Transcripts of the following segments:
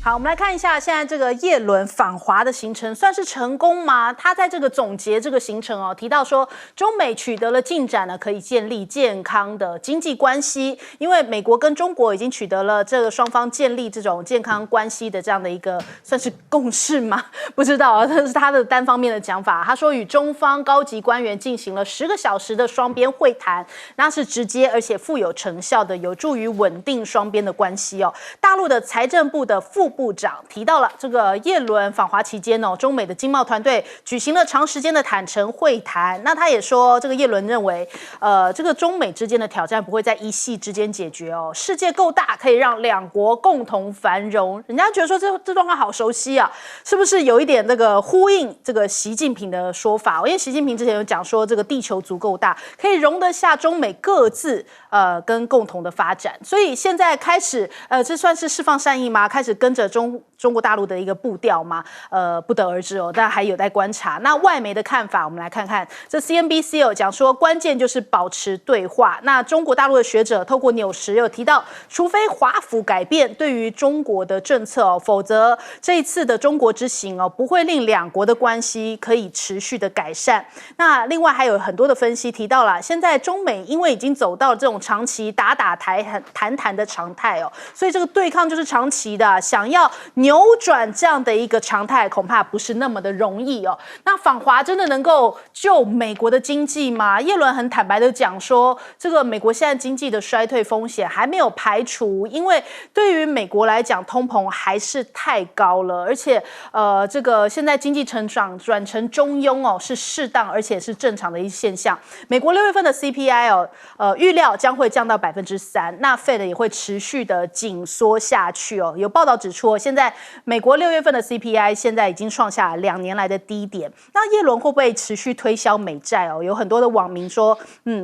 好，我们来看一下现在这个叶伦访华的行程算是成功吗？他在这个总结这个行程哦，提到说中美取得了进展呢，可以建立健康的经济关系，因为美国跟中国已经取得了这个双方建立这种健康关系的这样的一个算是共识吗？不知道啊，这是他的单方面的讲法。他说与中方高级官员进行了10个小时的双边会谈，那是直接而且富有成效的，有助于稳定双边的关系哦。大陆的财政部的副部长提到了这个叶伦访华期间哦，中美的经贸团队举行了长时间的坦诚会谈。那他也说，这个叶伦认为，这个中美之间的挑战不会在一夕之间解决哦。世界够大，可以让两国共同繁荣。人家觉得说这段话好熟悉啊，是不是有一点这个呼应这个习近平的说法？因为习近平之前有讲说，这个地球足够大，可以容得下中美各自跟共同的发展。所以现在开始，这算是释放善意吗？开始跟着中国大陆的一个步调吗？不得而知哦，但还有待观察。那外媒的看法，我们来看看。这 CNBC 有讲说，关键就是保持对话。那中国大陆的学者透过纽时有提到，除非华府改变对于中国的政策哦，否则这一次的中国之行哦，不会令两国的关系可以持续的改善。那另外还有很多的分析提到了，现在中美因为已经走到这种长期打谈的常态哦，所以这个对抗就是长期的，想要扭转这样的一个常态，恐怕不是那么的容易哦。那访华真的能够救美国的经济吗？叶伦很坦白的讲说，这个美国现在经济的衰退风险还没有排除，因为对于美国来讲，通膨还是太高了，而且这个现在经济成长转成中庸哦，是适当而且是正常的一现象。美国6月份的 CPI 哦，预料将会降到3%，那 Fed 也会持续的紧缩下去哦。有报道指出，现在美国6月份的 CPI 现在已经创下2年来的低点。那叶伦会不会持续推销美债哦？有很多的网民说，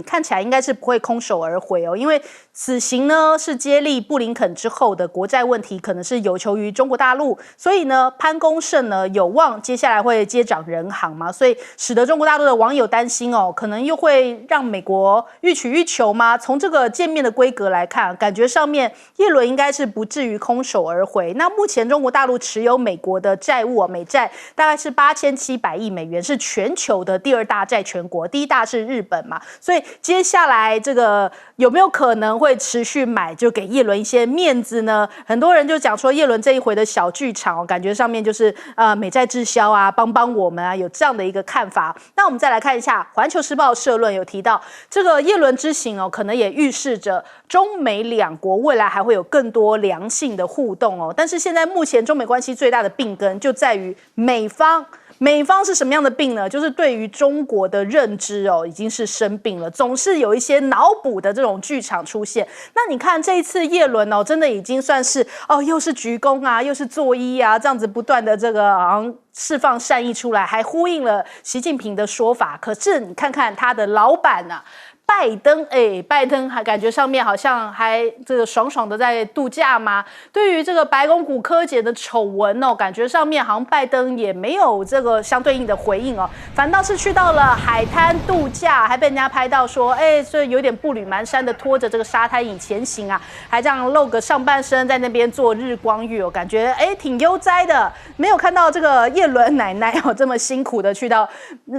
看起来应该是不会空手而回哦，因为此行呢是接力布林肯之后的国债问题，可能是有求于中国大陆，所以呢潘功胜呢有望接下来会接掌人行嘛，所以使得中国大陆的网友担心哦，可能又会让美国欲取欲求吗？从这个见面的规格来看，感觉上面叶伦应该是不至于空手而回。那目前中国大陆持有美国的债务美债大概是8700亿美元，是全球的第2大债权国，第1大是日本嘛，所以接下来这个有没有可能会持续买，就给叶伦一些面子呢？很多人就讲说，叶伦这一回的小剧场感觉上面就是美债滞销啊，帮我们啊，有这样的一个看法。那我们再来看一下《环球时报》社论有提到，这个叶伦之行哦，可能也预示着中美两国未来还会有更多良性的互动哦。但是现在目前中美关系最大的病根就在于美方是什么样的病呢？就是对于中国的认知哦，已经是生病了，总是有一些脑补的这种剧场出现。那你看这一次叶伦哦，真的已经算是哦，又是鞠躬啊，又是作揖啊，这样子不断的这个好像释放善意出来，还呼应了习近平的说法。可是你看看他的老板啊。拜登还感觉上面好像还这个爽爽的在度假吗？对于这个白宫骨科检的丑闻哦，感觉上面好像拜登也没有这个相对应的回应哦，反倒是去到了海滩度假，还被人家拍到说，所以有点步履蹒跚的拖着这个沙滩椅前行啊，还这样露个上半身在那边做日光浴哦，感觉挺悠哉的，没有看到这个叶伦奶奶哦这么辛苦的去到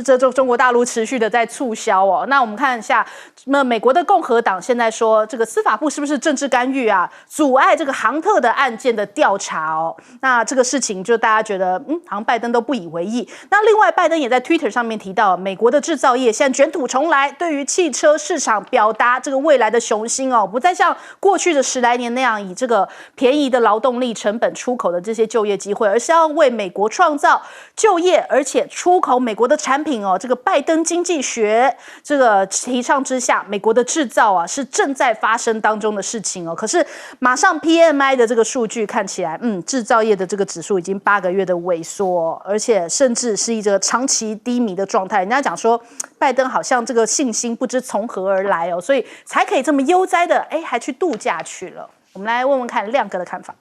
这中国大陆持续的在促销哦。那我们看一下。那美国的共和党现在说，这个司法部是不是政治干预啊？阻碍这个杭特的案件的调查哦。那这个事情就大家觉得，好像拜登都不以为意。那另外，拜登也在 Twitter 上面提到，美国的制造业现在卷土重来，对于汽车市场表达这个未来的雄心哦，不再像过去的10来年那样以这个便宜的劳动力成本出口的这些就业机会，而是要为美国创造就业，而且出口美国的产品哦。这个拜登经济学这个提倡之下，美国的制造啊是正在发生当中的事情哦。可是马上 PMI 的这个数据看起来，制造业的这个指数已经8个月的萎缩，而且甚至是一个长期低迷的状态。人家讲说，拜登好像这个信心不知从何而来哦，所以才可以这么悠哉的，还去度假去了。我们来问问看亮哥的看法。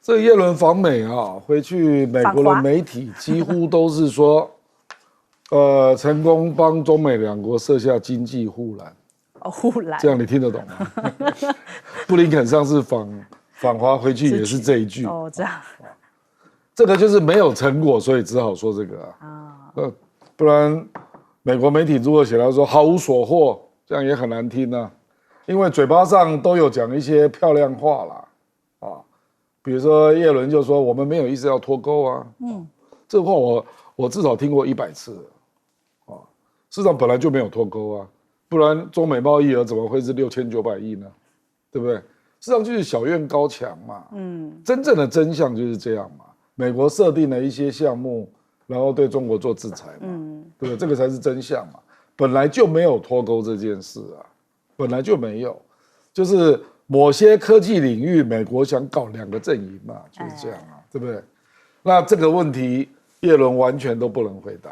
这叶伦访美啊，回去美国的媒体几乎都是说。成功帮中美两国设下经济护栏。护栏，这样你听得懂吗？布林肯上次访访华回去也是这一句。哦，这样。这个就是没有成果，所以只好说这个不然美国媒体如果写到说毫无所获，这样也很难听啊。因为嘴巴上都有讲一些漂亮话啦，比如说叶伦就说我们没有意思要脱钩啊，这话我至少听过100次了，事实上本来就没有脱钩啊，不然中美贸易额怎么会是6900亿呢？对不对？事实上就是小院高墙嘛，真正的真相就是这样嘛。美国设定了一些项目，然后对中国做制裁嘛，对不对？这个才是真相嘛。本来就没有脱钩这件事啊，本来就没有，就是某些科技领域，美国想搞2个阵营嘛，就是这样啊，对不对？那这个问题，叶伦完全都不能回答，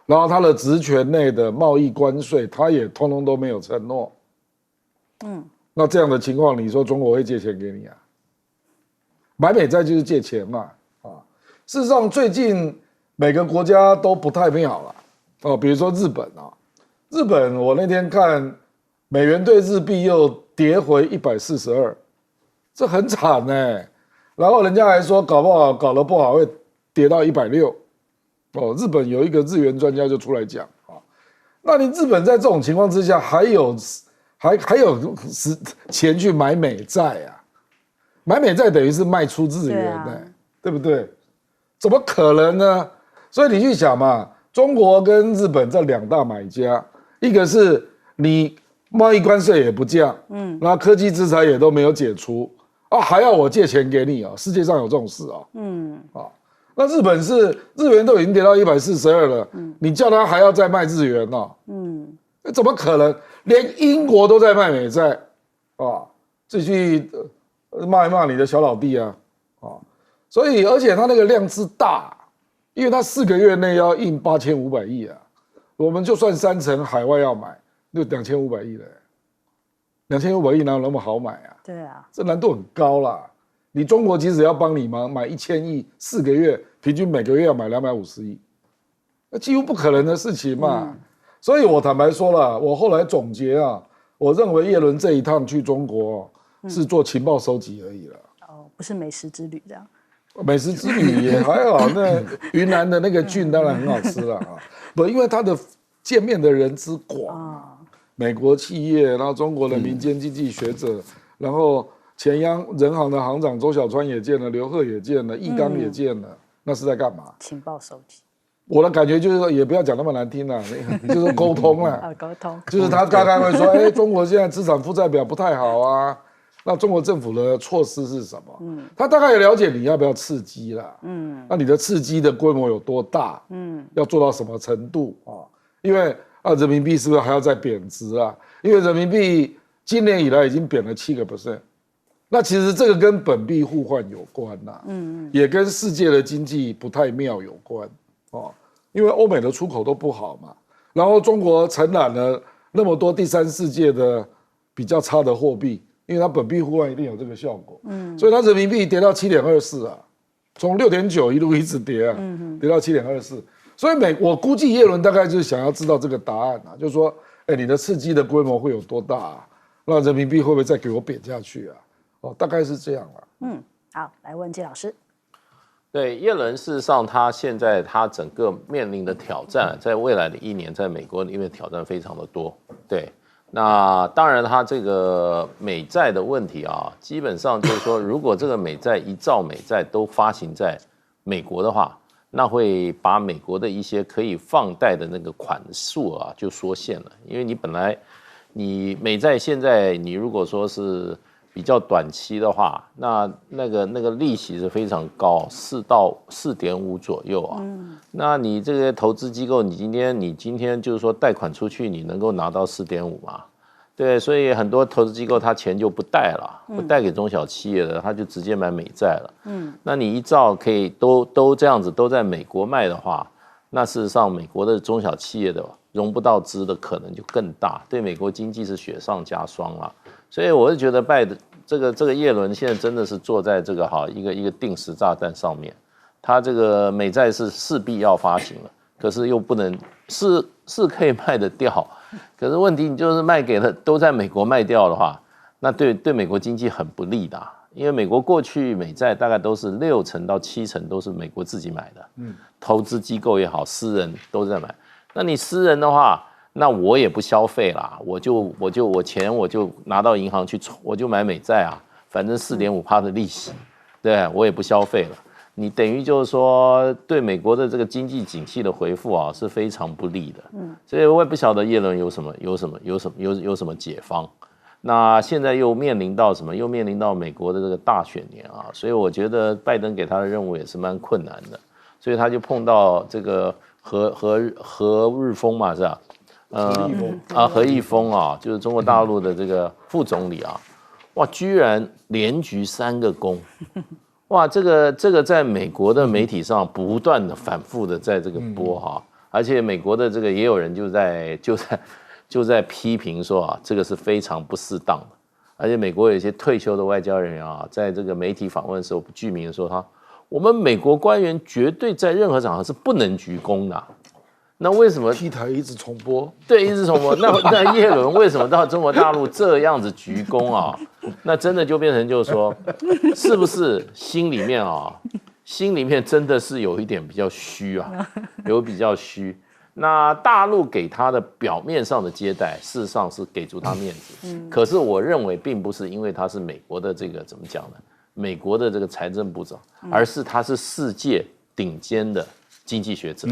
然后他的职权内的贸易关税，他也通通都没有承诺。那这样的情况，你说中国会借钱给你啊？买美债就是借钱嘛，事实上，最近每个国家都不太妙了，比如说日本啊，日本我那天看美元对日币又跌回142，这很惨欸。然后人家还说搞得不好会跌到160，日本有一个日元专家就出来讲那你日本在这种情况之下还有钱去买美债啊？买美债等于是卖出日元对不对？怎么可能呢？所以你去想嘛，中国跟日本这2大买家，一个是你贸易关税也不降，然后科技制裁也都没有解除还要我借钱给你世界上有这种事那日本是日元都已经跌到142了，你叫他还要再卖日元怎么可能？连英国都在卖美债继续骂一骂你的小老弟所以而且他那个量之大，因为他4个月内要印8500亿我们就算30%海外要买，就2500亿了，2500亿哪有那么好买啊？对啊，这难度很高啦。你中国即使要帮你忙买1000亿，4个月平均每个月要买250亿，那几乎不可能的事情嘛。所以我坦白说了，我后来总结我认为叶伦这一趟去中国是做情报收集而已了，不是美食之旅这样。美食之旅也还好，那云南的那个菌当然很好吃了不，因为他的见面的人之广美国企业，然后中国的民间经济学者，然后前央人行的行长周小川也见了，刘鹤也见了，易纲也见了，那是在干嘛？情报收集。我的感觉就是说，也不要讲那么难听就是沟通啦沟通，就是他大概会说，中国现在资产负债表不太好那中国政府的措施是什么？他大概也了解你要不要刺激啦，那你的刺激的规模有多大？要做到什么程度因为人民币是不是还要再贬值因为人民币今年以来已经贬了7%，那其实这个跟本币互换有关也跟世界的经济不太妙有关因为欧美的出口都不好嘛，然后中国承揽了那么多第三世界的比较差的货币。因为它本币互换一定有这个效果，所以它人民币跌到7.24从6.9一直跌跌到7.24，所以我估计叶伦大概就是想要知道这个答案就是说，你的刺激的规模会有多大那人民币会不会再给我贬下去大概是这样好，来问季老师。对，叶伦事实上他现在他整个面临的挑战，在未来的1年，在美国因为挑战非常的多，对。那当然，他这个美债的问题基本上就是说，如果这个美债1兆美债都发行在美国的话，那会把美国的一些可以放贷的那个款数就缩限了。因为你本来你美债现在你如果说是比较短期的话，那个利息是非常高，4到4.5左右那你这个投资机构，你今天就是说贷款出去，你能够拿到4.5吗？对，所以很多投资机构他钱就不贷了，不贷给中小企业的，他就直接买美债了。那你1兆可以都这样子都在美国卖的话，那事实上美国的中小企业的融不到资的可能就更大，对美国经济是雪上加霜所以我是觉得这个叶伦现在真的是坐在这个一个定时炸弹上面，他这个美债是势必要发行了，可是又不能是可以卖得掉，可是问题你就是卖给了都在美国卖掉的话，那对美国经济很不利的因为美国过去美债大概都是60%到70%都是美国自己买的，投资机构也好，私人都在买。那你私人的话，那我也不消费啦，我钱我就拿到银行去，我就买美债啊，反正4.5%的利息，对，我也不消费了。你等于就是说，对美国的这个经济景气的回复啊是非常不利的。所以我也不晓得耶伦有什么解方。那现在又面临到什么？又面临到美国的这个大选年啊，所以我觉得拜登给他的任务也是蛮困难的。所以他就碰到这个何日峰嘛，是吧？何义峰啊，就是中国大陆的这个副总理啊，哇，居然连举3个功。哇，这个在美国的媒体上不断的反复的在这个播哈，而且美国的这个也有人就在批评说啊，这个是非常不适当的，而且美国有一些退休的外交人员啊，在这个媒体访问的时候，具名说我们美国官员绝对在任何场合是不能鞠躬的。那为什么 T 台一直重播？对，一直重播。那叶伦为什么到中国大陆这样子鞠躬啊？那真的就变成就是说，是不是心里面真的是有一点比较虚啊，有比较虚。那大陆给他的表面上的接待，事实上是给足他面子。可是我认为并不是因为他是美国的这个怎么讲呢？美国的这个财政部长，而是他是世界顶尖的经济学者。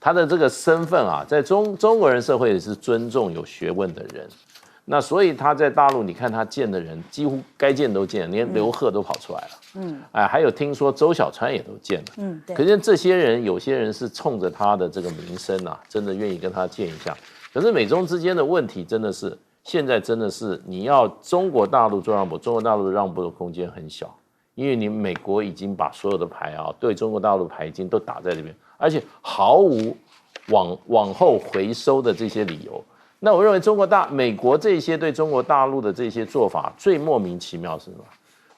他的这个身份啊，在中国人社会也是尊重有学问的人。那所以他在大陆，你看他见的人几乎该见都见，连刘鹤都跑出来了。还有听说周小川也都见了。可是这些人，有些人是冲着他的这个名声啊，真的愿意跟他见一下。可是美中之间的问题真的是，现在真的是你要中国大陆做让步，中国大陆的让步的空间很小，因为你美国已经把所有的牌啊，对中国大陆的牌已经都打在这边。而且毫无往后回收的这些理由。那我认为美国这些对中国大陆的这些做法最莫名其妙是什么？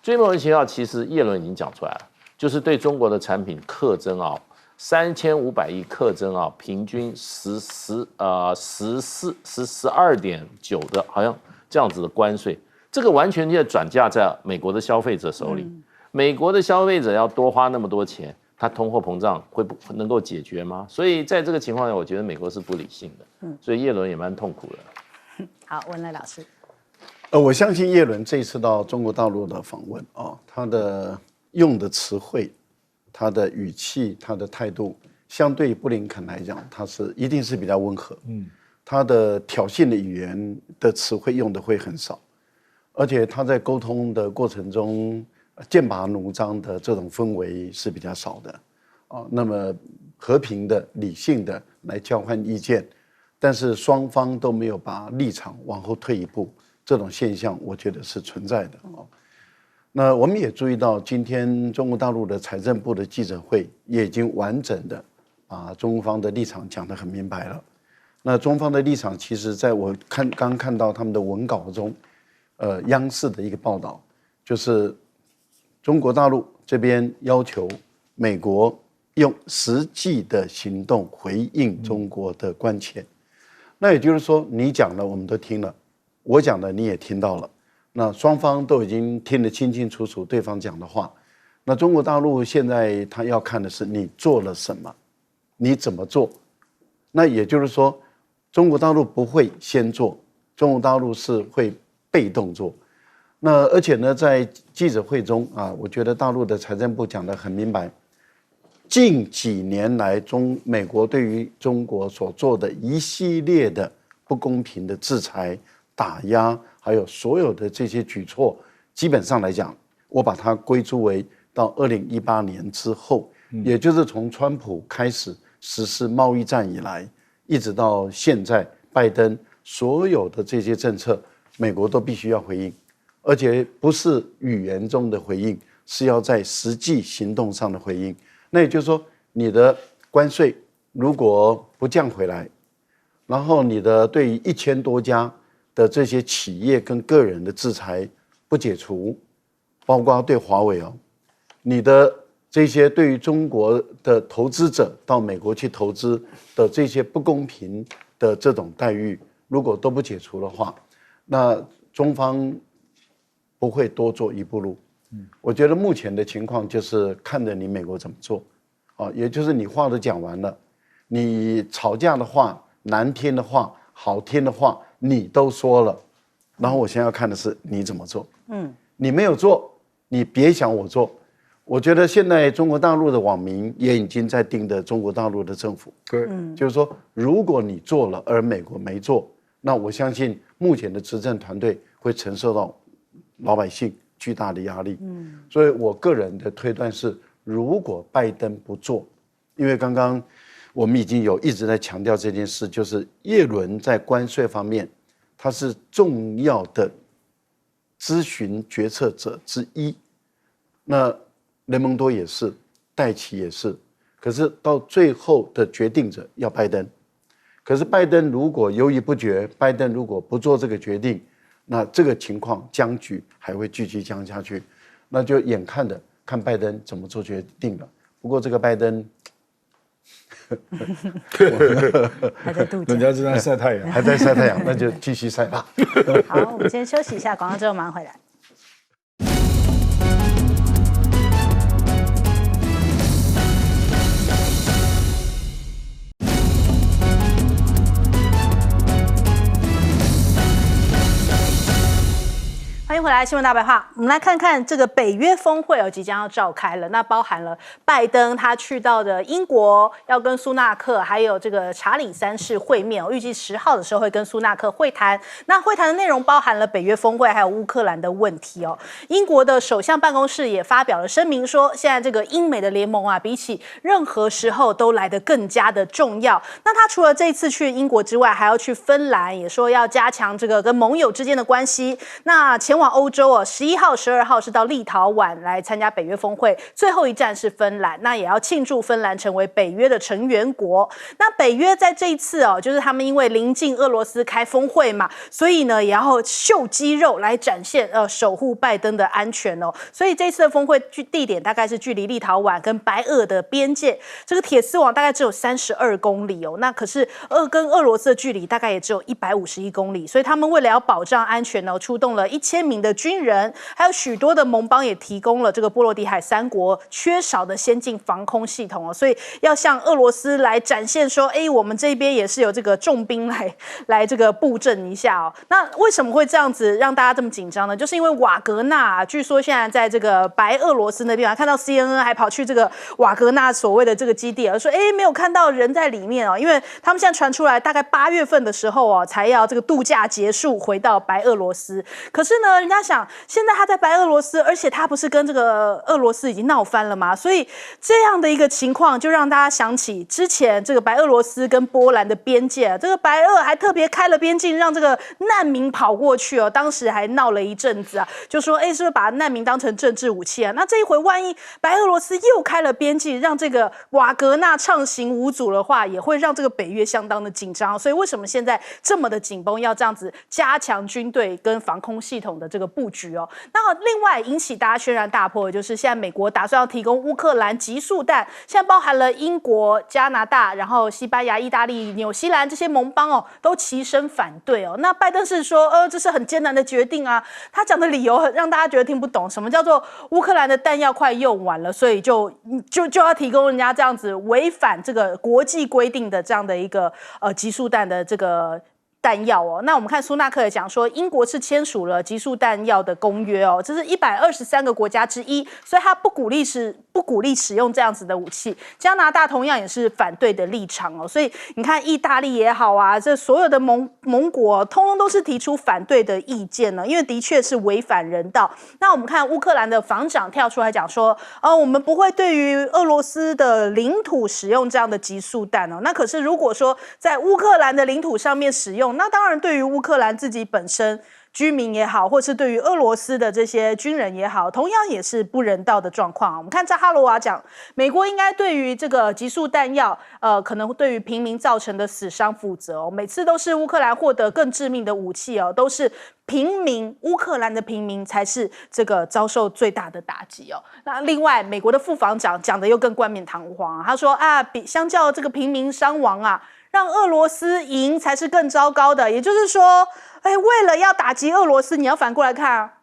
最莫名其妙，其实叶伦已经讲出来了，就是对中国的产品课征啊，3500亿课征啊，平均12.9的，好像这样子的关税，这个完全就转嫁在美国的消费者手里。美国的消费者要多花那么多钱。它通货膨胀能够解决吗？所以在这个情况下，我觉得美国是不理性的，所以叶伦也蛮痛苦的。好，文乐老师，我相信叶伦这一次到中国大陆的访问啊，他的用的词汇、他的语气、他的态度，相对布林肯来讲，他一定是比较温和。他的挑衅的语言的词汇用的会很少，而且他在沟通的过程中。剑拔弩张的这种氛围是比较少的，那么和平的、理性的来交换意见，但是双方都没有把立场往后退一步，这种现象我觉得是存在的。那我们也注意到，今天中国大陆的财政部的记者会也已经完整的把中方的立场讲得很明白了。那中方的立场，其实在我刚看到他们的文稿中，央视的一个报道就是。中国大陆这边要求美国用实际的行动回应中国的关切，那也就是说，你讲了我们都听了，我讲的你也听到了，那双方都已经听得清清楚楚对方讲的话。那中国大陆现在他要看的是你做了什么，你怎么做。那也就是说，中国大陆不会先做，中国大陆是会被动做。那而且呢，在记者会中啊，我觉得大陆的财政部讲得很明白，近几年来美国对于中国所做的一系列的不公平的制裁、打压，还有所有的这些举措，基本上来讲，我把它归诸为到2018年之后，也就是从川普开始实施贸易战以来，一直到现在拜登所有的这些政策，美国都必须要回应。而且不是语言中的回应，是要在实际行动上的回应。那也就是说，你的关税如果不降回来，然后你的对于1000多家的这些企业跟个人的制裁不解除，包括对华为你的这些对于中国的投资者到美国去投资的这些不公平的这种待遇，如果都不解除的话，那中方不会多做一步路，我觉得目前的情况就是看着你美国怎么做，也就是你话都讲完了，你吵架的话、难听的话、好听的话你都说了，然后我现在要看的是你怎么做。你没有做，你别想我做。我觉得现在中国大陆的网民也已经在盯着中国大陆的政府，对，就是说，如果你做了，而美国没做，那我相信目前的执政团队会承受到老百姓巨大的压力。所以我个人的推断是，如果拜登不做，因为刚刚我们已经有一直在强调这件事，就是耶伦在关税方面，他是重要的咨询决策者之一，那雷蒙多也是，戴奇也是，可是到最后的决定者要拜登。可是拜登如果犹豫不决，拜登如果不做这个决定，那这个情况僵局还会继续僵下去，那就眼看着看拜登怎么做决定了。不过这个拜登还在度假，人家正在晒太阳，还在晒太阳，那就继续晒吧。好，我们先休息一下，广告之后马上回来。欢迎回来，新闻大白话。我们来看看这个北约峰会即将要召开了，那包含了拜登他去到的英国，要跟苏纳克还有这个查理三世会面，预计10号的时候会跟苏纳克会谈。那会谈的内容包含了北约峰会还有乌克兰的问题哦。英国的首相办公室也发表了声明说，现在这个英美的联盟比起任何时候都来得更加的重要。那他除了这次去英国之外，还要去芬兰，也说要加强这个跟盟友之间的关系。那前往欧洲11号、12号是到立陶宛来参加北约峰会，最后一站是芬兰，那也要庆祝芬兰成为北约的成员国。那北约在这一次就是他们因为临近俄罗斯开峰会嘛，所以呢也要秀肌肉来展现守护拜登的安全哦。所以这次的峰会地点大概是距离立陶宛跟白俄的边界，这个铁丝网大概只有32公里哦。那可是跟俄罗斯的距离大概也只有151公里，所以他们为了要保障安全呢，出动了1000名的军人，还有许多的盟邦也提供了这个波罗的海3国缺少的先进防空系统哦，所以要向俄罗斯来展现说，我们这边也是有这个重兵来这个布阵一下哦。那为什么会这样子让大家这么紧张呢？就是因为瓦格纳据说现在在这个白俄罗斯那边看到 CNN 还跑去这个瓦格纳所谓的这个基地，而说没有看到人在里面哦，因为他们现在传出来大概8月份的时候才要这个度假结束回到白俄罗斯。可是呢，人家想现在他在白俄罗斯，而且他不是跟这个俄罗斯已经闹翻了吗？所以这样的一个情况就让大家想起之前这个白俄罗斯跟波兰的边界，这个白俄还特别开了边境，让这个难民跑过去哦，当时还闹了一阵子就说是不是把难民当成政治武器啊？那这一回万一白俄罗斯又开了边境，让这个瓦格纳畅行无阻的话，也会让这个北约相当的紧张。所以为什么现在这么的紧绷，要这样子加强军队跟防空系统的这个布局哦？那另外引起大家轩然大波的就是现在美国打算要提供乌克兰极速弹，现在包含了英国、加拿大，然后西班牙、意大利、纽西兰这些盟邦都齐声反对哦。那拜登是说这是很艰难的决定啊，他讲的理由让大家觉得听不懂，什么叫做乌克兰的弹药快用完了，所以就要提供人家这样子违反这个国际规定的这样的一个极速弹的这个弹药哦。那我们看苏纳克也讲说，英国是签署了极速弹药的公约哦，这是123个国家之一，所以他不鼓励使用这样子的武器。加拿大同样也是反对的立场哦，所以你看意大利也好这所有的盟国通通都是提出反对的意见呢，因为的确是违反人道。那我们看乌克兰的防长跳出来讲说，我们不会对于俄罗斯的领土使用这样的极速弹哦。那可是如果说在乌克兰的领土上面使用，那当然对于乌克兰自己本身居民也好，或是对于俄罗斯的这些军人也好，同样也是不人道的状况。我们看扎哈罗娃讲，美国应该对于这个极速弹药可能对于平民造成的死伤负责哦。每次都是乌克兰获得更致命的武器哦，都是平民，乌克兰的平民才是这个遭受最大的打击哦。那另外，美国的副防长讲的又更冠冕堂皇他说比相较这个平民伤亡让俄罗斯赢才是更糟糕的。也就是说，为了要打击俄罗斯，你要反过来看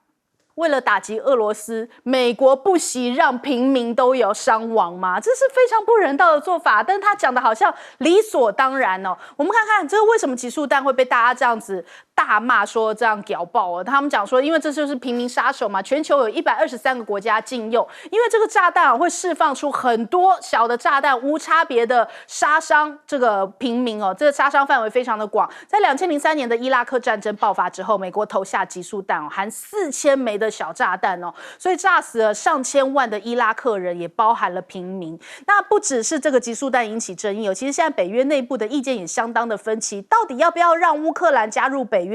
为了打击俄罗斯，美国不惜让平民都有伤亡吗？这是非常不人道的做法，但是他讲的好像理所当然哦。我们看看这个为什么集束弹会被大家这样子大骂说这样屌爆哦？他们讲说，因为这就是平民杀手嘛，全球有123个国家禁用，因为这个炸弹会释放出很多小的炸弹，无差别的杀伤这个平民哦，这个杀伤范围非常的广。在2003年的伊拉克战争爆发之后，美国投下集束弹哦，含4000枚的小炸弹哦，所以炸死了上千万的伊拉克人，也包含了平民。那不只是这个集束弹引起争议哦，其实现在北约内部的意见也相当的分歧，到底要不要让乌克兰加入北约？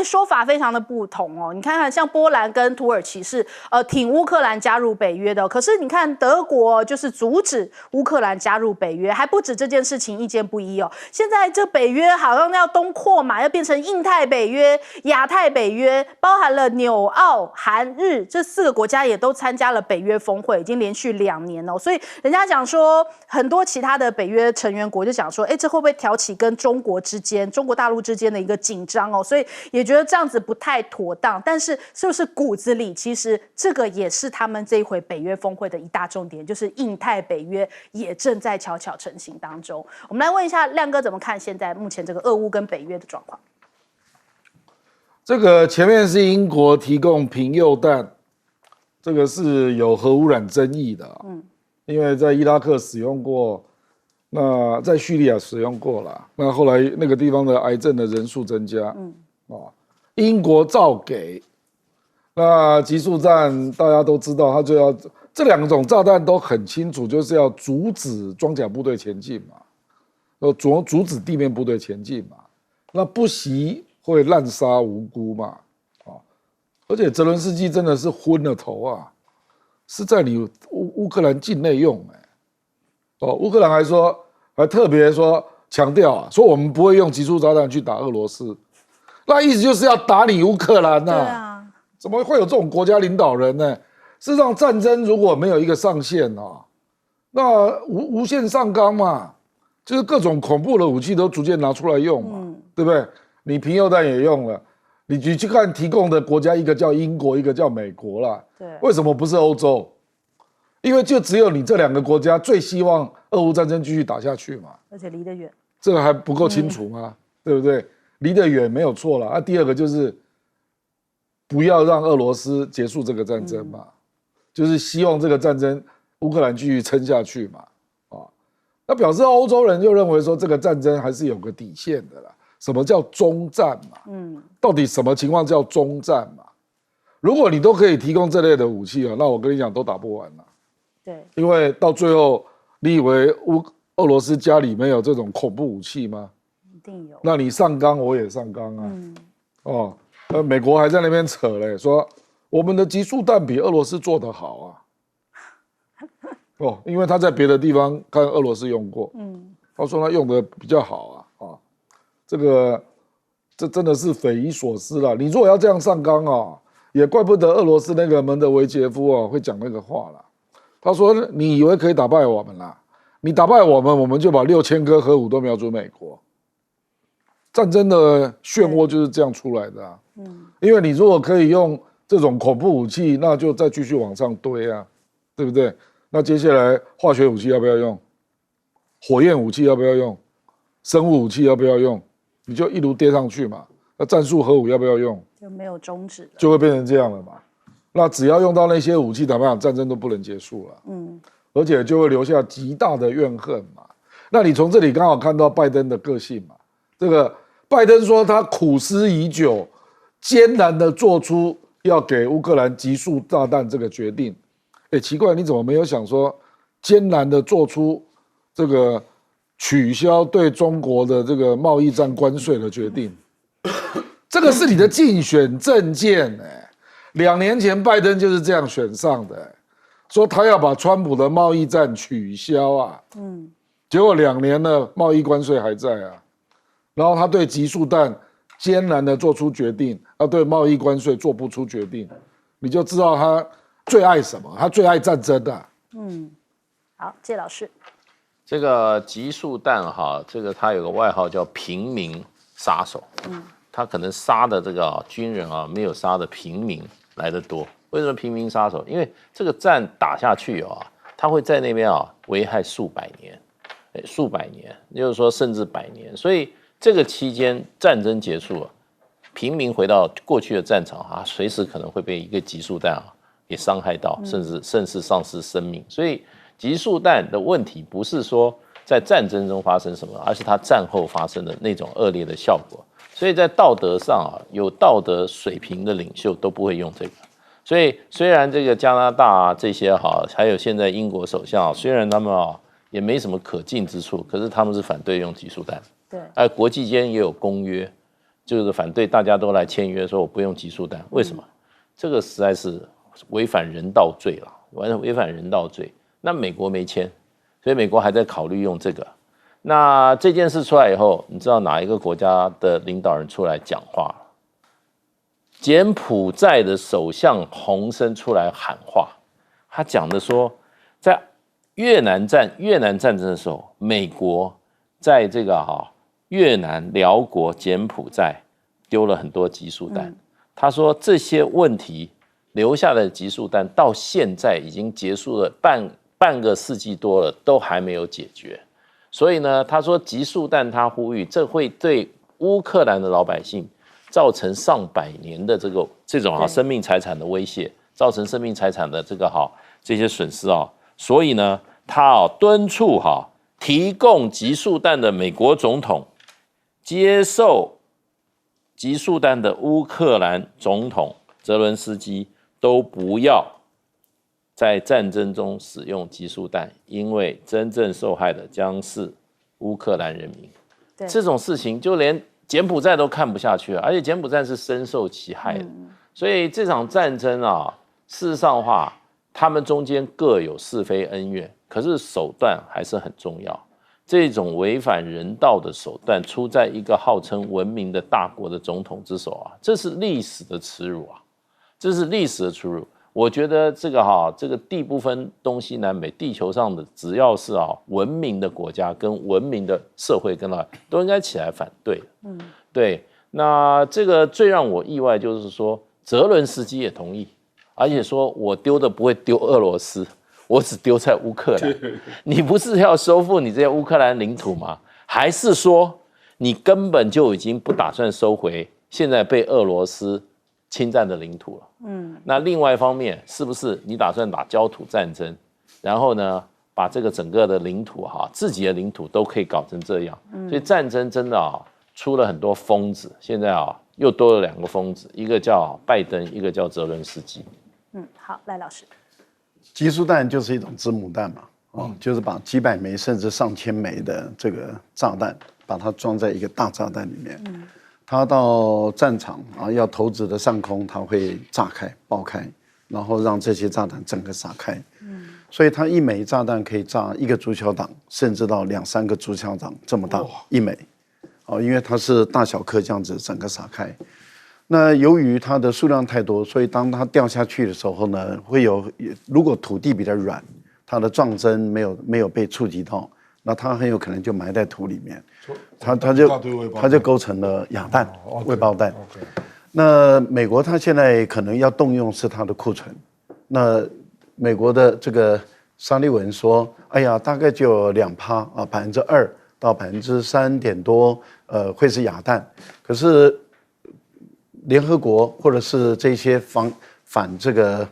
说法非常的不同哦。你看看，像波兰跟土耳其是挺乌克兰加入北约的，可是你看德国就是阻止乌克兰加入北约，还不止这件事情意见不一哦。现在这北约好像要东扩嘛，要变成印太北约、亚太北约，包含了纽澳韩日这4个国家也都参加了北约峰会，已经连续2年哦。所以人家讲说，很多其他的北约成员国就讲说，这会不会挑起跟中国大陆之间的一个紧张哦？所以也觉得这样子不太妥当。但是是不是骨子里其实这个也是他们这一回北约峰会的一大重点，就是印太北约也正在悄悄成型当中。我们来问一下亮哥怎么看现在目前这个俄乌跟北约的状况。这个前面是英国提供平铀弹，这个是有核污染争议的，因为在伊拉克使用过，那在叙利亚使用过了，那后来那个地方的癌症的人数增加，英国照给，那集束弹大家都知道，它就要这2种炸弹都很清楚，就是要阻止装甲部队前进嘛，阻止地面部队前进嘛，那不惜会滥杀无辜嘛，而且泽伦斯基真的是昏了头啊，是在你乌克兰境内用乌克兰还特别说强调说我们不会用集束炸弹去打俄罗斯，那意思就是要打你乌克兰呐。对啊，怎么会有这种国家领导人呢？事实上，战争如果没有一个上限那无限上纲嘛，就是各种恐怖的武器都逐渐拿出来用嘛，对不对？你平铀弹也用了，你去看提供的国家，一个叫英国，一个叫美国啦。对，为什么不是欧洲？因为就只有你这2个国家最希望俄乌战争继续打下去嘛，而且离得远，这个还不够清楚吗？对不对？离得远没有错了。第二个就是不要让俄罗斯结束这个战争嘛，就是希望这个战争乌克兰继续撑下去嘛。那表示欧洲人就认为说这个战争还是有个底线的啦。什么叫中战嘛？到底什么情况叫中战嘛？如果你都可以提供这类的武器那我跟你讲都打不完了。对，因为到最后，你以为俄罗斯家里没有这种恐怖武器吗？一定有。那你上纲，我也上纲啊。美国还在那边扯嘞，说我们的集束弹比俄罗斯做得好啊。因为他在别的地方看俄罗斯用过，他说他用的比较好啊。这真的是匪夷所思了。你如果要这样上纲也怪不得俄罗斯那个门德韦杰夫会讲那个话了。他说：“你以为可以打败我们啦？你打败我们，我们就把6000颗核武都瞄准美国。战争的漩涡就是这样出来的因为你如果可以用这种恐怖武器，那就再继续往上堆啊，对不对？那接下来化学武器要不要用？火焰武器要不要用？生物武器要不要用？你就一路跌上去嘛。那战术核武要不要用？就没有终止了，就会变成这样了嘛。那只要用到那些武器，坦白讲，战争都不能结束了。而且就会留下极大的怨恨嘛。那你从这里刚好看到拜登的个性嘛。这个拜登说他苦思已久，艰难的做出要给乌克兰集束炸弹这个决定。奇怪，你怎么没有想说艰难的做出这个取消对中国的这个贸易战关税的决定？这个是你的竞选政见2年前拜登就是这样选上的说他要把川普的贸易战取消结果2年了，贸易关税还在然后他对集束弹艰难的做出决定，对贸易关税做不出决定，你就知道他最爱什么，他最爱战争好，谢老师。这个集束弹这个他有个外号叫平民杀手他可能杀的这个军人没有杀的平民来得多为什么平民杀手？因为这个战打下去啊，他会在那边啊危害数百年，数百年，也就是说甚至100年。所以这个期间战争结束了，平民回到过去的战场啊，随时可能会被一个集束弹啊给伤害到，甚至丧失生命。所以集束弹的问题不是说在战争中发生什么，而是它战后发生的那种恶劣的效果。所以在道德上啊，有道德水平的领袖都不会用这个。所以虽然这个加拿大啊这些哈，还有现在英国首相，虽然他们啊也没什么可敬之处，可是他们是反对用集束弹。对，而国际间也有公约，就是反对大家都来签约，说我不用集束弹。为什么？这个实在是违反人道罪了，违反人道罪。那美国没签，所以美国还在考虑用这个。那这件事出来以后，你知道哪一个国家的领导人出来讲话？柬埔寨的首相洪森出来喊话，他讲的说，在越南战争的时候，美国在这个越南、辽国、柬埔寨丢了很多集束弹。他说这些问题留下的集束弹到现在已经结束了半个世纪多了，都还没有解决。所以呢，他说集束弹，他呼吁这会对乌克兰的老百姓造成上百年的这种生命财产的威胁，造成生命财产的这些损失啊。所以呢，他敦促提供集束弹的美国总统接受集束弹的乌克兰总统泽伦斯基都不要在战争中使用集束弹，因为真正受害的将是乌克兰人民。这种事情就连柬埔寨都看不下去了，而且柬埔寨是深受其害的。所以这场战争啊，事实上话，他们中间各有是非恩怨，可是手段还是很重要。这种违反人道的手段出在一个号称文明的大国的总统之手啊，这是历史的耻辱啊！这是历史的耻辱。我觉得这个地不分东西南北，地球上的只要是文明的国家跟文明的社会都应该起来反对。对。那这个最让我意外就是说，泽伦斯基也同意，而且说我丢的不会丢俄罗斯，我只丢在乌克兰。你不是要收复你这些乌克兰领土吗？还是说你根本就已经不打算收回现在被俄罗斯侵占的领土了？那另外一方面，是不是你打算打焦土战争，然后呢，把这个整个的领土自己的领土都可以搞成这样？所以战争真的出了很多疯子，现在又多了2个疯子，一个叫拜登，一个叫泽伦斯基。好，赖老师，集束弹就是一种子母弹嘛，就是把几百枚甚至上千枚的这个炸弹，把它装在一个大炸弹里面。它到战场要投掷的上空，它会炸开、爆开，然后让这些炸弹整个撒开。所以它一枚炸弹可以炸1个足球场，甚至到2、3个足球场这么大一枚。因为它是大小颗这样子整个撒开。那由于它的数量太多，所以当它掉下去的时候呢，如果土地比较软，它的撞针没有被触及到，那它很有可能就埋在土里面，它就构成了哑弹、未爆弹。那美国它现在可能要动用是它的库存。那美国的这个沙利文说，哎呀，大概就有2%啊，2%到3%点多，会是哑弹。可是联合国或者是这些反这个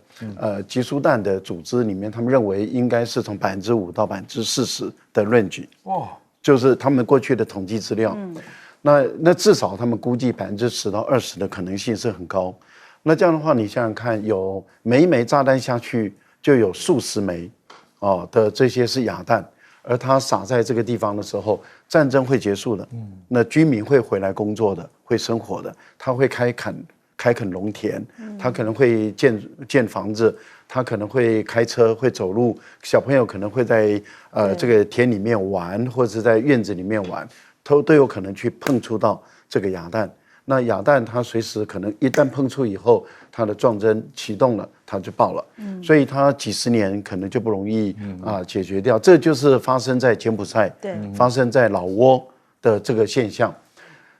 集束弹的组织里面，他们认为应该是从5%到40%的 range， 就是他们过去的统计资料。那至少他们估计10%到20%的可能性是很高。那这样的话，你想想看，有每一枚炸弹下去就有数十枚的这些是哑弹，而它撒在这个地方的时候，战争会结束的。那居民会回来工作的，会生活的，他会开垦农田，他可能会建房子，他可能会开车，会走路，小朋友可能会在这个田里面玩，或者是在院子里面玩，都有可能去碰触到这个哑弹。那哑弹它随时可能一旦碰触以后，它的撞针启动了，它就爆了。所以它几十年可能就不容易解决掉。这就是发生在柬埔寨，发生在老挝的这个现象。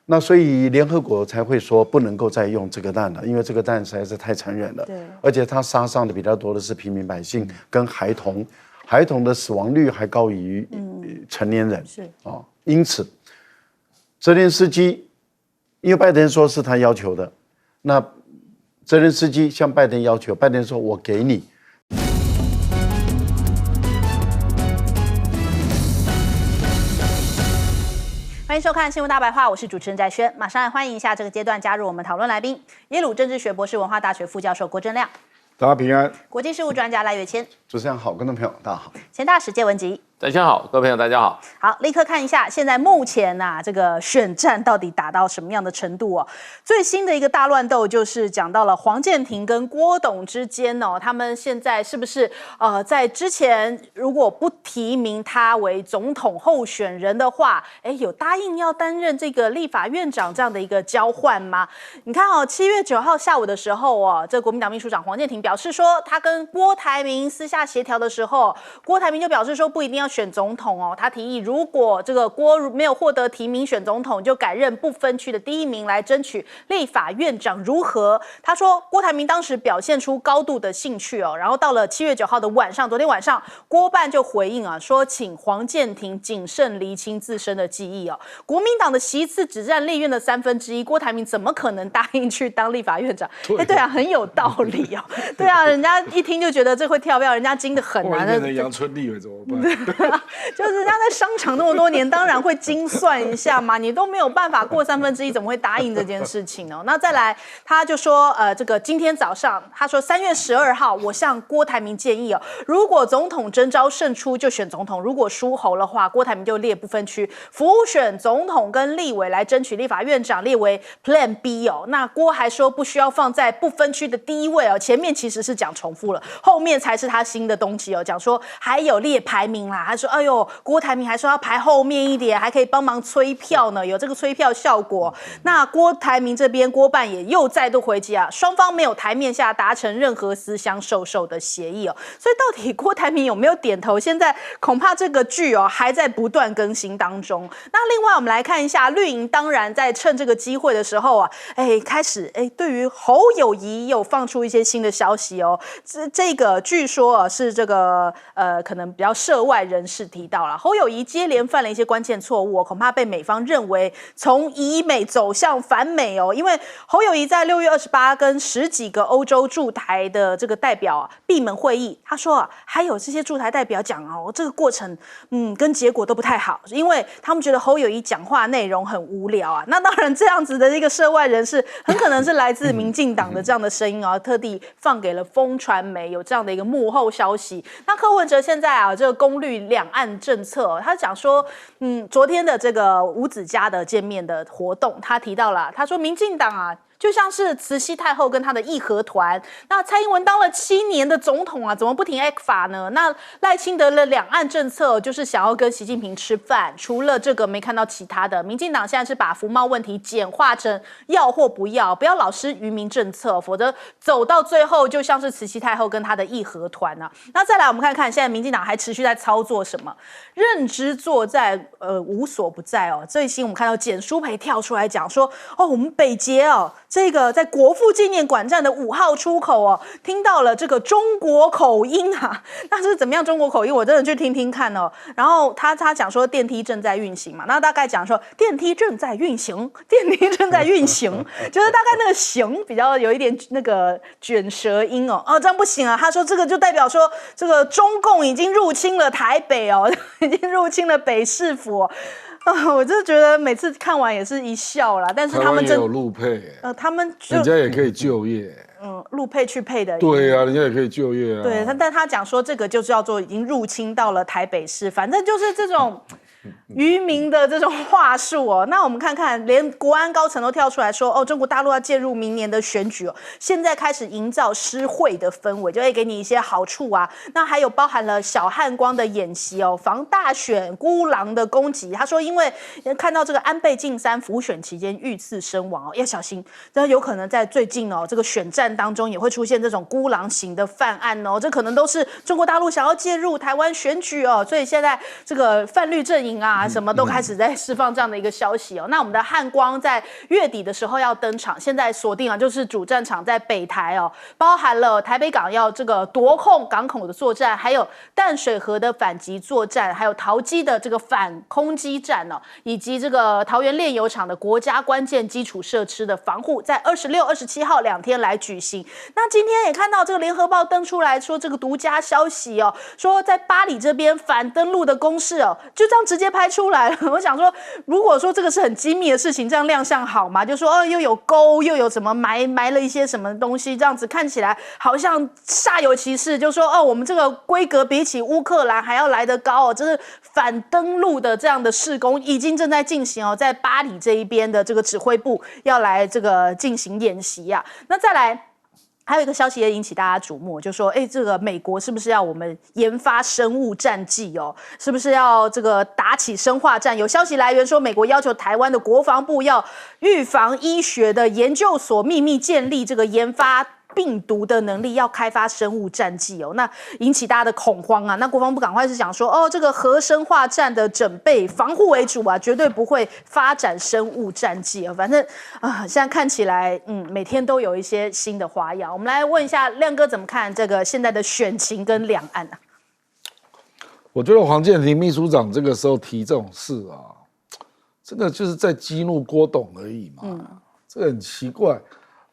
那所以联合国才会说不能够再用这个弹了，因为这个弹实在是太残忍了。对，而且它杀伤的比较多的是平民百姓跟孩童，孩童的死亡率还高于成年人。是啊，因此泽连斯基，因为拜登说是他要求的，那泽连斯基向拜登要求，拜登说我给你。欢迎收看《新闻大白话》，我是主持人翟轩，马上来欢迎一下这个阶段加入我们讨论来宾，耶鲁政治学博士、文化大学副教授郭正亮，大家平安。国际事务专家赖岳谦，主持人好，观众朋友大家好。前大使谢文吉。大家好，各位朋友，大家好。好，立刻看一下现在目前这个选战到底打到什么样的程度哦？最新的一个大乱斗就是讲到了黄健庭跟郭董之间哦，他们现在是不是在之前如果不提名他为总统候选人的话，有答应要担任这个立法院长这样的一个交换吗？你看哦，7月9号下午的时候哦，这国民党秘书长黄健庭表示说，他跟郭台铭私下协调的时候，郭台铭就表示说不一定要选总统哦，他提议如果这个郭没有获得提名选总统，就改任不分区的第1名来争取立法院长，如何？他说郭台铭当时表现出高度的兴趣哦，然后到了7月9号的晚上，昨天晚上郭办就回应说请黄健庭谨慎厘清自身的记忆哦。国民党的席次只占立院的1/3，郭台铭怎么可能答应去当立法院长？对啊，很有道理哦。对啊，人家一听就觉得这会跳票，人家精得很啊。变成阳春立委怎么办？就是人家在商场那么多年，当然会精算一下嘛。你都没有办法过1/3，怎么会答应这件事情呢？那再来，他就说，这个今天早上，他说3月12号，我向郭台铭建议哦，如果总统征召胜出就选总统，如果输侯的话，郭台铭就列不分区，辅选总统跟立委来争取立法院长，列为 Plan B 哦。那郭还说不需要放在不分区的第1位哦，前面其实是讲重复了，后面才是他新的东西哦，讲说还有列排名啦，他说哎呦，郭台铭还说要排后面一点，还可以帮忙催票呢，有这个催票效果。那郭台铭这边郭办也又再度回击双方没有台面下达成任何私相授受的协议哦。所以到底郭台铭有没有点头？现在恐怕这个剧还在不断更新当中。那另外我们来看一下绿营，当然在趁这个机会的时候开始对于侯友宜有放出一些新的消息哦。这个据说是这个可能比较涉外人士提到了，侯友宜接连犯了一些关键错误恐怕被美方认为从以美走向反美哦。因为侯友宜在6月28跟10几个欧洲驻台的这个代表闭门会议，他说还有这些驻台代表讲这个过程跟结果都不太好，因为他们觉得侯友宜讲话内容很无聊那当然这样子的一个涉外人士很可能是来自民进党的这样的声音特地放给了风传媒，有这样的一个幕后消息。那柯文哲现在这个公绿两岸政策他讲说昨天的这个吴子嘉的见面的活动，他提到了，他说民进党就像是慈禧太后跟她的义和团，那蔡英文当了7年的总统怎么不停 ECFA 呢？那赖清德的两岸政策就是想要跟习近平吃饭，除了这个没看到其他的。民进党现在是把服贸问题简化成要或不要，不要老施愚民政策，否则走到最后就像是慈禧太后跟她的义和团那再来我们看看现在民进党还持续在操作什么？认知作战无所不在最新我们看到简舒培跳出来讲说我们北捷这个在国父纪念馆站的5号出口听到了这个中国口音那是怎么样中国口音？我真的去听听看然后他讲说电梯正在运行嘛，那大概讲说电梯正在运行，电梯正在运行，就是大概那个行比较有一点那个卷舌音这样不行他说这个就代表说这个中共已经入侵了台北已经入侵了北市府我就觉得每次看完也是一笑啦，但是他们也有陆配他们人家也可以就业陆配去配的，对人家也可以就业对，但他讲说这个就叫做已经入侵到了台北市，反正就是这种渔民的这种话术那我们看看，连国安高层都跳出来说中国大陆要介入明年的选举现在开始营造施惠的氛围，就会给你一些好处那还有包含了小汉光的演习防大选孤狼的攻击。他说因为看到这个安倍晋三辅选期间遇刺身亡要小心，这有可能在最近这个选战当中也会出现这种孤狼型的犯案这可能都是中国大陆想要介入台湾选举所以现在这个泛绿阵营信啊，什么都开始在释放这样的一个消息哦。那我们的汉光在月底的时候要登场，现在锁定啊，就是主战场在北台哦，包含了台北港要这个夺控港口的作战，还有淡水河的反击作战，还有桃机的这个反空机战哦，以及这个桃园炼油厂的国家关键基础设施的防护，在26、27号2天来举行。那今天也看到这个联合报登出来说这个独家消息哦，说在巴黎这边反登陆的攻势哦，就这样直接拍出来了。我想说，如果说这个是很机密的事情，这样亮相好吗？就说又有钩，又有什么埋了一些什么东西，这样子看起来好像煞有其事。就说我们这个规格比起乌克兰还要来得高哦，这是反登陆的这样的事工已经正在进行哦，在巴黎这一边的这个指挥部要来这个进行演习啊。那再来。还有一个消息也引起大家瞩目，就说，这个美国是不是要我们研发生物战剂哦？是不是要这个打起生化战？有消息来源说，美国要求台湾的国防部要预防医学的研究所秘密建立这个研发病毒的能力，要开发生物战剂哦，那引起大家的恐慌啊。那国防部赶快是讲说，这个核生化战的准备防护为主啊，绝对不会发展生物战剂啊。反正现在看起来，每天都有一些新的花样。我们来问一下亮哥怎么看这个现在的选情跟两岸啊？我觉得黄健庭秘书长这个时候提这种事啊，真的就是在激怒郭董而已嘛。这个很奇怪。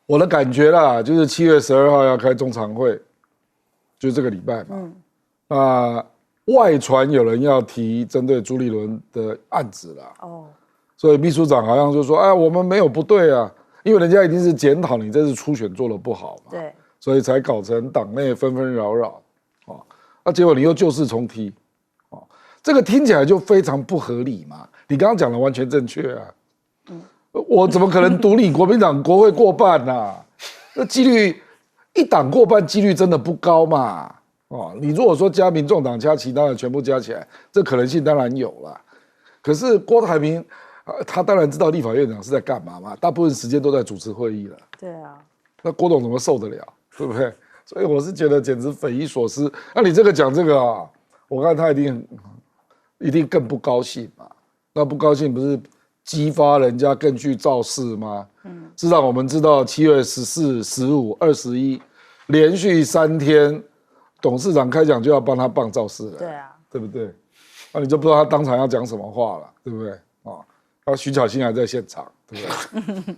我的感觉啦，就是7月12号要开中常会，就这个礼拜嘛。那外传有人要提针对朱立伦的案子啦。所以秘书长好像就说，我们没有不对啊，因为人家一定是检讨你这次初选做得不好嘛。对。所以才搞成党内纷纷扰扰。那结果你又旧事重提。这个听起来就非常不合理嘛。你刚刚讲的完全正确啊。我怎么可能独立国民党国会过半啊？那几率一党过半几率真的不高嘛？你如果说加民众党加其他的全部加起来，这可能性当然有了。可是郭台铭他当然知道立法院长是在干嘛嘛，大部分时间都在主持会议了。对啊。那郭董怎么受得了？对不对？所以我是觉得简直匪夷所思。那你这个讲这个啊，我看他一定更不高兴嘛。那不高兴不是激发人家更去造势吗？至少我们知道7月14、15、21连续3天，董事长开讲就要帮他办造势了。对啊，对不对？那你就不知道他当场要讲什么话了，对不对？徐巧芯还在现场，对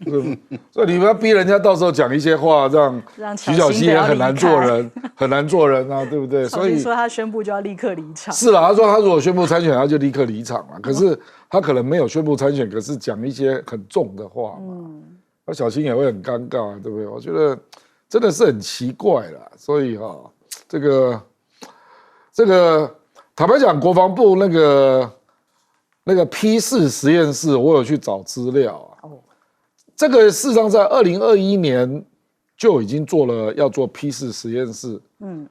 不对？所以你们要逼人家到时候讲一些话，让徐巧芯也很难做人，很难做人啊，对不对？所以说他宣布就要立刻离场。是啦，他说他如果宣布参选，他就立刻离场了。可是他可能没有宣布参选，可是讲一些很重的话嘛，那小芯也会很尴尬啊，对不对？我觉得真的是很奇怪啦。所以这个坦白讲，国防部那个 P4 实验室，我有去找资料啊。这个事实上在2021年就已经要做 P4 实验室。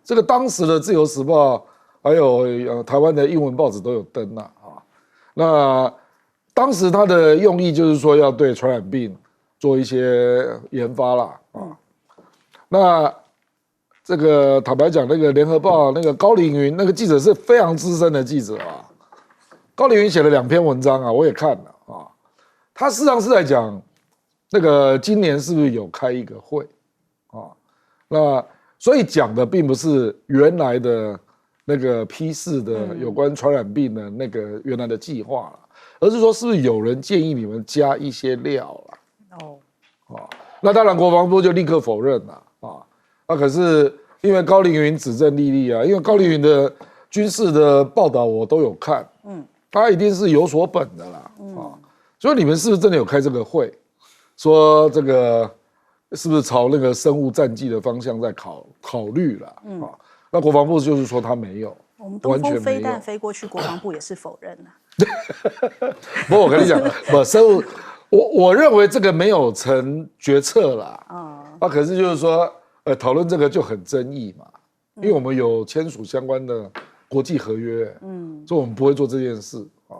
这个当时的《自由时报》还有台湾的英文报纸都有登啊。那当时它的用意就是说要对传染病做一些研发啦。那这个坦白讲，那个联合报那个高凌云那个记者是非常资深的记者啊。高凌云写了2篇文章啊，我也看了啊。他事实上是在讲那个今年是不是有开一个会啊？那所以讲的并不是原来的那个 P4的有关传染病的那个原来的计划了，而是说是不是有人建议你们加一些料了？那当然国防部就立刻否认了啊。那可是因为高凌云指证莉莉啊，因为高凌云的军事的报道我都有看，他一定是有所本的啦，所以你们是不是真的有开这个会，说这个是不是朝那个生物战剂的方向在考虑了？那国防部就是说他没有，我们东风飞弹飞过去，国防部也是否认了。不过我跟你讲，生物，我认为这个没有成决策啦，可是就是说，讨论这个就很争议嘛，因为我们有签署相关的国际合约，所以我们不会做这件事啊。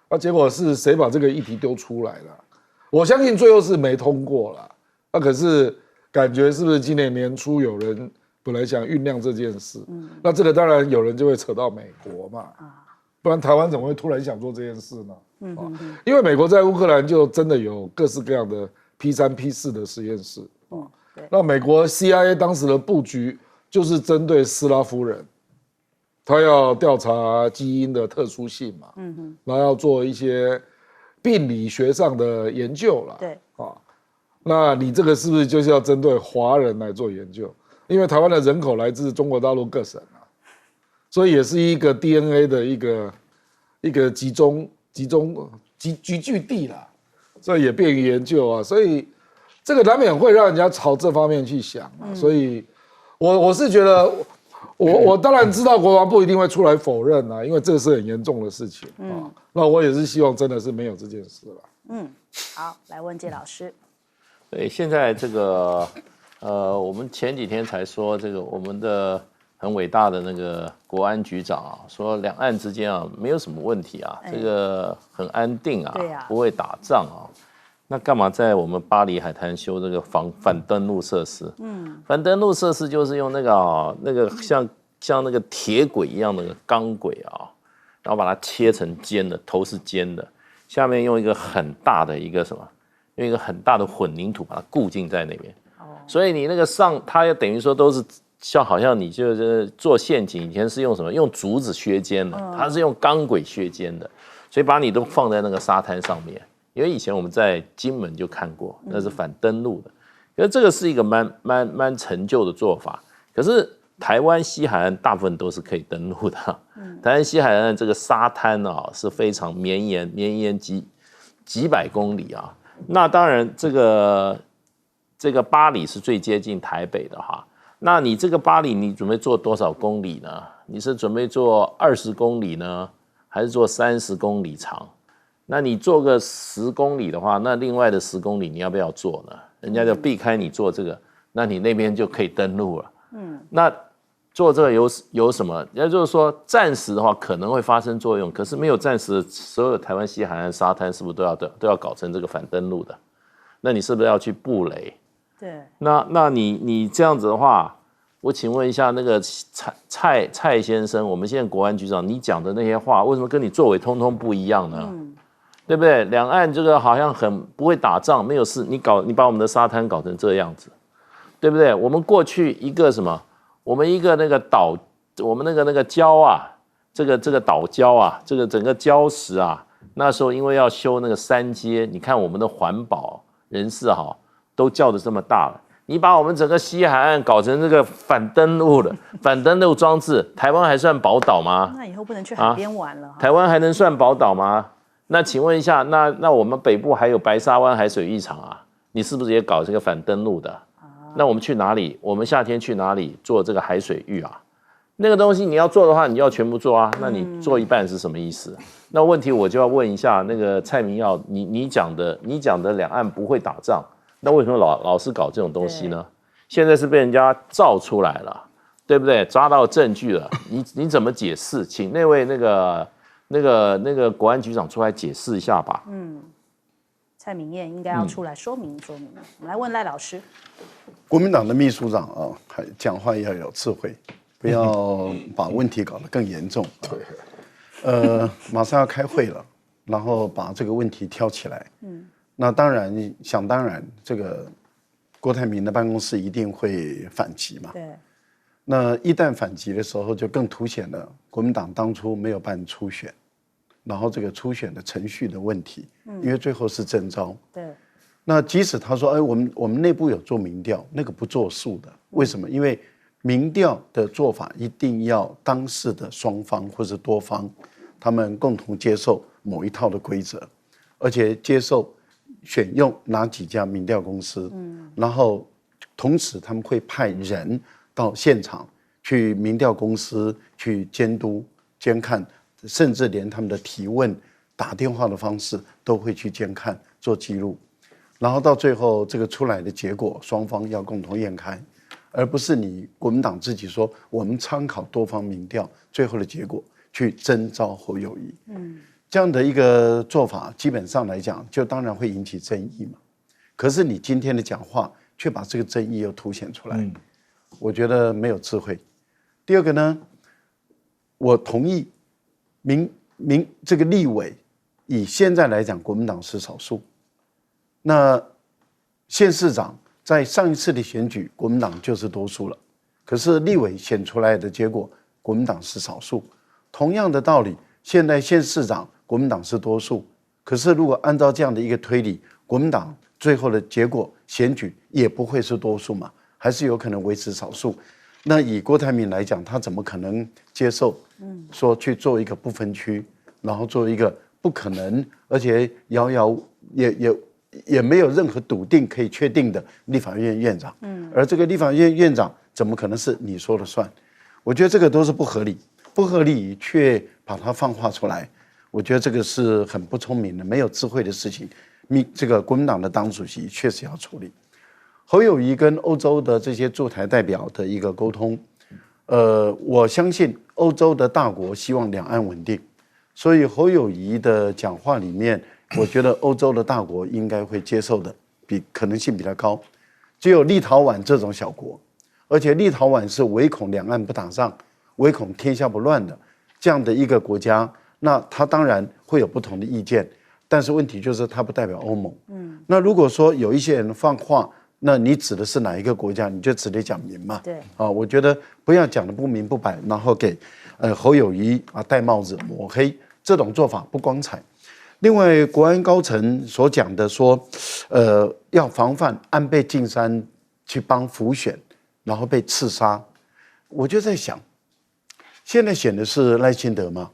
那结果是谁把这个议题丢出来了？我相信最后是没通过了。那可是感觉是不是今年年初有人本来想酝酿这件事？那这个当然有人就会扯到美国嘛，不然台湾怎么会突然想做这件事呢？因为美国在乌克兰就真的有各式各样的 P3、P4的实验室。那美国 CIA 当时的布局就是针对斯拉夫人，他要调查基因的特殊性嘛，然后要做一些病理学上的研究啦。对啊，那你这个是不是就是要针对华人来做研究？因为台湾的人口来自中国大陆各省啊，所以也是一个 DNA 的一个集聚地啦，所以也便于研究啊，所以这个难免会让人家朝这方面去想啊，所以我是觉得。我当然知道国防部一定会出来否认啊，因为这是很严重的事情啊。那我也是希望真的是没有这件事了。好，来问介老师。对，现在这个我们前几天才说这个我们的很伟大的那个国安局长啊，说两岸之间啊没有什么问题啊，这个很安定啊，不会打仗啊。那干嘛在我们巴黎海滩修这个反登陆设施？反登陆设施就是用那个像那个铁轨一样的钢轨啊，然后把它切成尖的，头是尖的，下面用一个很大的一个什么，用一个很大的混凝土把它固定在那边。所以你那个它也等于说都是好像你就是做陷阱，以前是用什么？用竹子削尖的，它是用钢轨削尖的，所以把你都放在那个沙滩上面。因为以前我们在金门就看过，那是反登陆的，可是这个是一个蛮陈旧的做法。可是台湾西海岸大部分都是可以登陆的，台湾西海岸这个沙滩啊是非常绵延几百公里啊。那当然这个巴黎是最接近台北的哈。那你这个巴黎你准备做多少公里呢？你是准备做20公里呢，还是做30公里长？那你做个10公里的话，那另外的10公里你要不要做呢？人家就避开你做这个，那你那边就可以登陆了。那做这个有什么？也就是说，暂时的话可能会发生作用，可是没有暂时所有的台湾西海岸沙滩是不是都要搞成这个反登陆的？那你是不是要去布雷？对。那你这样子的话，我请问一下那个蔡先生，我们现在国安局长，你讲的那些话，为什么跟你作为通通不一样呢？对不对？两岸这个好像很不会打仗，没有事，你把我们的沙滩搞成这样子，对不对？我们过去一个什么？我们一个那个岛，我们那个礁啊，这个岛礁啊，这个整个礁石啊，那时候因为要修那个三接，你看我们的环保人士哈，都叫得这么大了。你把我们整个西海岸搞成这个反登陆了，反登陆装置，台湾还算宝岛吗？那以后不能去海边玩了。台湾还能算宝岛吗？那请问一下，那我们北部还有白沙湾海水浴场啊，你是不是也搞这个反登陆的？那我们去哪里？我们夏天去哪里做这个海水浴啊？那个东西你要做的话，你要全部做啊。那你做一半是什么意思？那问题我就要问一下那个蔡明耀，你讲的两岸不会打仗，那为什么老是搞这种东西呢？现在是被人家造出来了，对不对？抓到证据了，你怎么解释？请那位那个国安局长出来解释一下吧。蔡明燕应该要出来说明。我们来问赖老师。国民党的秘书长啊，讲话要有智慧，不要把问题搞得更严重。马上要开会了，然后把这个问题挑起来。那当然，想当然，这个郭台铭的办公室一定会反击嘛。对。那一旦反击的时候，就更凸显了国民党当初没有办初选，然后这个初选的程序的问题，因为最后是征召。对。那即使他说，哎，我们内部有做民调，那个不作数的，为什么？因为民调的做法一定要当事的双方或是多方，他们共同接受某一套的规则，而且接受选用哪几家民调公司，然后同时他们会派人到现场去民调公司去监督监看，甚至连他们的提问打电话的方式都会去监看做记录，然后到最后这个出来的结果双方要共同验开，而不是你国民党自己说我们参考多方民调最后的结果去征召侯友宜。这样的一个做法基本上来讲就当然会引起争议嘛，可是你今天的讲话却把这个争议又凸显出来，我觉得没有智慧。第二个呢，我同意这个立委，以现在来讲，国民党是少数。那县市长在上一次的选举，国民党就是多数了。可是立委选出来的结果，国民党是少数。同样的道理，现在县市长国民党是多数，可是如果按照这样的一个推理，国民党最后的结果选举也不会是多数嘛，还是有可能维持少数。那以郭台铭来讲，他怎么可能接受？说去做一个不分区，然后做一个不可能，而且也没有任何笃定可以确定的立法院院长。而这个立法院院长怎么可能是你说了算？我觉得这个都是不合理，不合理却把它放话出来，我觉得这个是很不聪明的、没有智慧的事情。这个国民党的党主席确实要处理。侯友宜跟欧洲的这些驻台代表的一个沟通，我相信欧洲的大国希望两岸稳定，所以侯友宜的讲话里面，我觉得欧洲的大国应该会接受的，可能性比较高。只有立陶宛这种小国，而且立陶宛是唯恐两岸不打仗，唯恐天下不乱的这样的一个国家，那他当然会有不同的意见，但是问题就是他不代表欧盟。那如果说有一些人放话，那你指的是哪一个国家，你就直接讲明嘛。对啊，我觉得不要讲的不明不白，然后给侯友宜戴帽子抹黑，这种做法不光彩。另外，国安高层所讲的说，要防范安倍晋三去帮辅选，然后被刺杀，我就在想，现在选的是赖清德吗？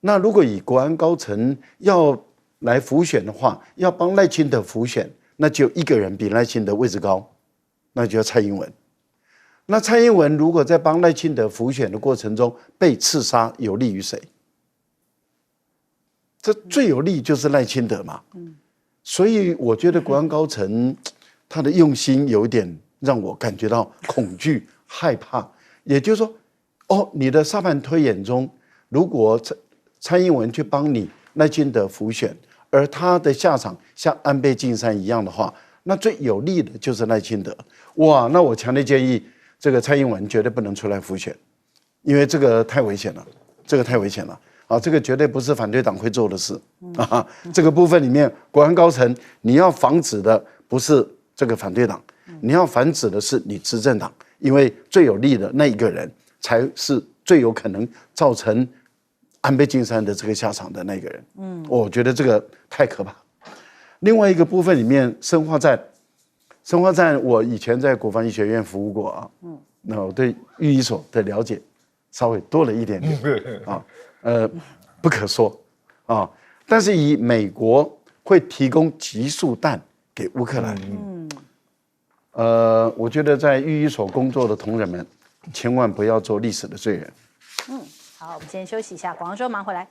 那如果以国安高层要来辅选的话，要帮赖清德辅选，那只有一个人比赖清德位置高，那就要蔡英文。那蔡英文如果在帮赖清德辅选的过程中被刺杀，有利于谁？这最有利就是赖清德嘛。所以我觉得国安高层他的用心有点让我感觉到恐惧、害怕。也就是说，你的沙盘推演中，如果蔡英文去帮你赖清德辅选，而他的下场像安倍晋三一样的话，那最有利的就是赖清德。哇，那我强烈建议这个蔡英文绝对不能出来辅选，因为这个太危险了，这个太危险了啊！这个绝对不是反对党会做的事啊！这个部分里面，国安高层你要防止的不是这个反对党，你要防止的是你执政党，因为最有利的那一个人才是最有可能造成安倍晋三的这个下场的那个人。我觉得这个太可怕。另外一个部分里面，生化战，我以前在国防医学院服务过啊，那我对预医所的了解稍微多了一点点啊，不可说啊，但是以美国会提供集束弹给乌克兰，我觉得在预医所工作的同仁们，千万不要做历史的罪人。好，我们先休息一下，广告之后马上回来。